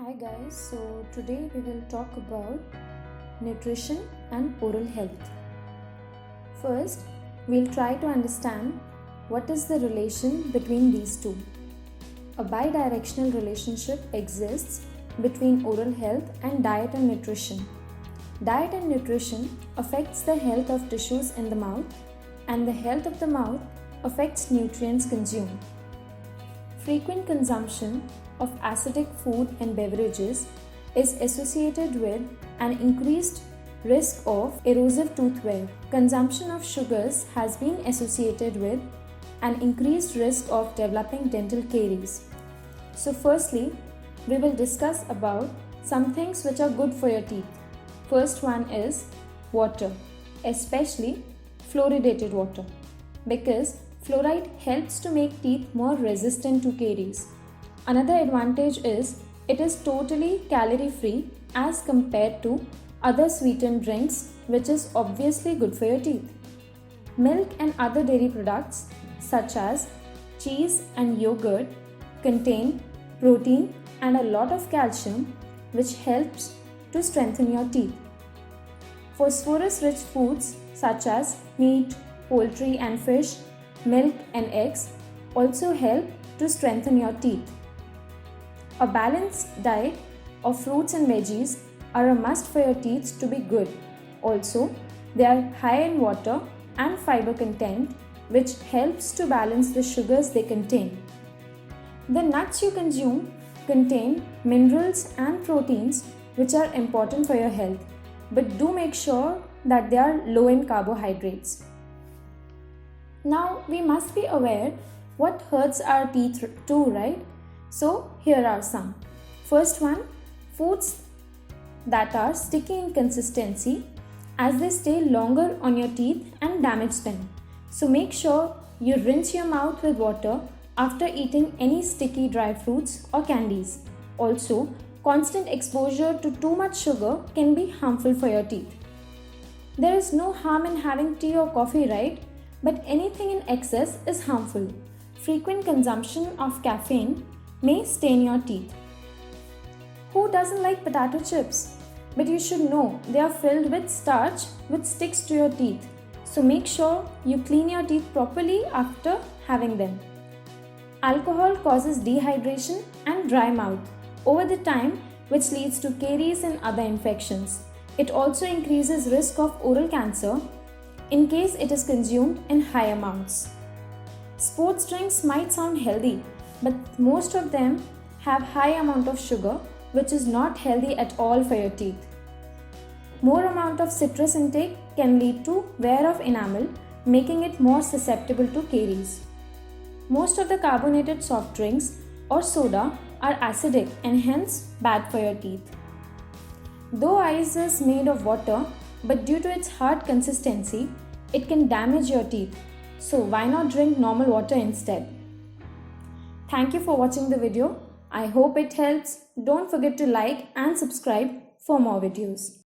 Hi guys, so today we will talk about nutrition and oral health. First, we'll try to understand what is the relation between these two. A bidirectional relationship exists between oral health and diet and nutrition. Diet and nutrition affects the health of tissues in the mouth, and the health of the mouth affects nutrients consumed. Frequent consumption of acidic food and beverages is associated with an increased risk of erosive tooth wear. Consumption of sugars has been associated with an increased risk of developing dental caries. So firstly, we will discuss about some things which are good for your teeth. First one is water, especially fluoridated water, because fluoride helps to make teeth more resistant to caries. Another advantage is it is totally calorie free as compared to other sweetened drinks, which is obviously good for your teeth. Milk and other dairy products such as cheese and yogurt contain protein and a lot of calcium, which helps to strengthen your teeth. Phosphorus rich foods such as meat, poultry and fish, milk and eggs also help to strengthen your teeth. A balanced diet of fruits and veggies are a must for your teeth to be good. Also, they are high in water and fiber content, which helps to balance the sugars they contain. The nuts you consume contain minerals and proteins which are important for your health, but do make sure that they are low in carbohydrates. Now, we must be aware what hurts our teeth too, right? So, here are some. First one, foods that are sticky in consistency as they stay longer on your teeth and damage them. So, make sure you rinse your mouth with water after eating any sticky dry fruits or candies. Also, constant exposure to too much sugar can be harmful for your teeth. There is no harm in having tea or coffee, right? But anything in excess is harmful. Frequent consumption of caffeine may stain your teeth. Who doesn't like potato chips? But you should know they are filled with starch which sticks to your teeth. So make sure you clean your teeth properly after having them. Alcohol causes dehydration and dry mouth over the time, which leads to caries and other infections. It also increases risk of oral cancer in case it is consumed in high amounts. Sports drinks might sound healthy, but most of them have high amount of sugar, which is not healthy at all for your teeth. More amount of citrus intake can lead to wear of enamel, making it more susceptible to caries. Most of the carbonated soft drinks or soda are acidic and hence bad for your teeth. Though ice is made of water, but due to its hard consistency, it can damage your teeth. So why not drink normal water instead? Thank you for watching the video. I hope it helps. Don't forget to like and subscribe for more videos.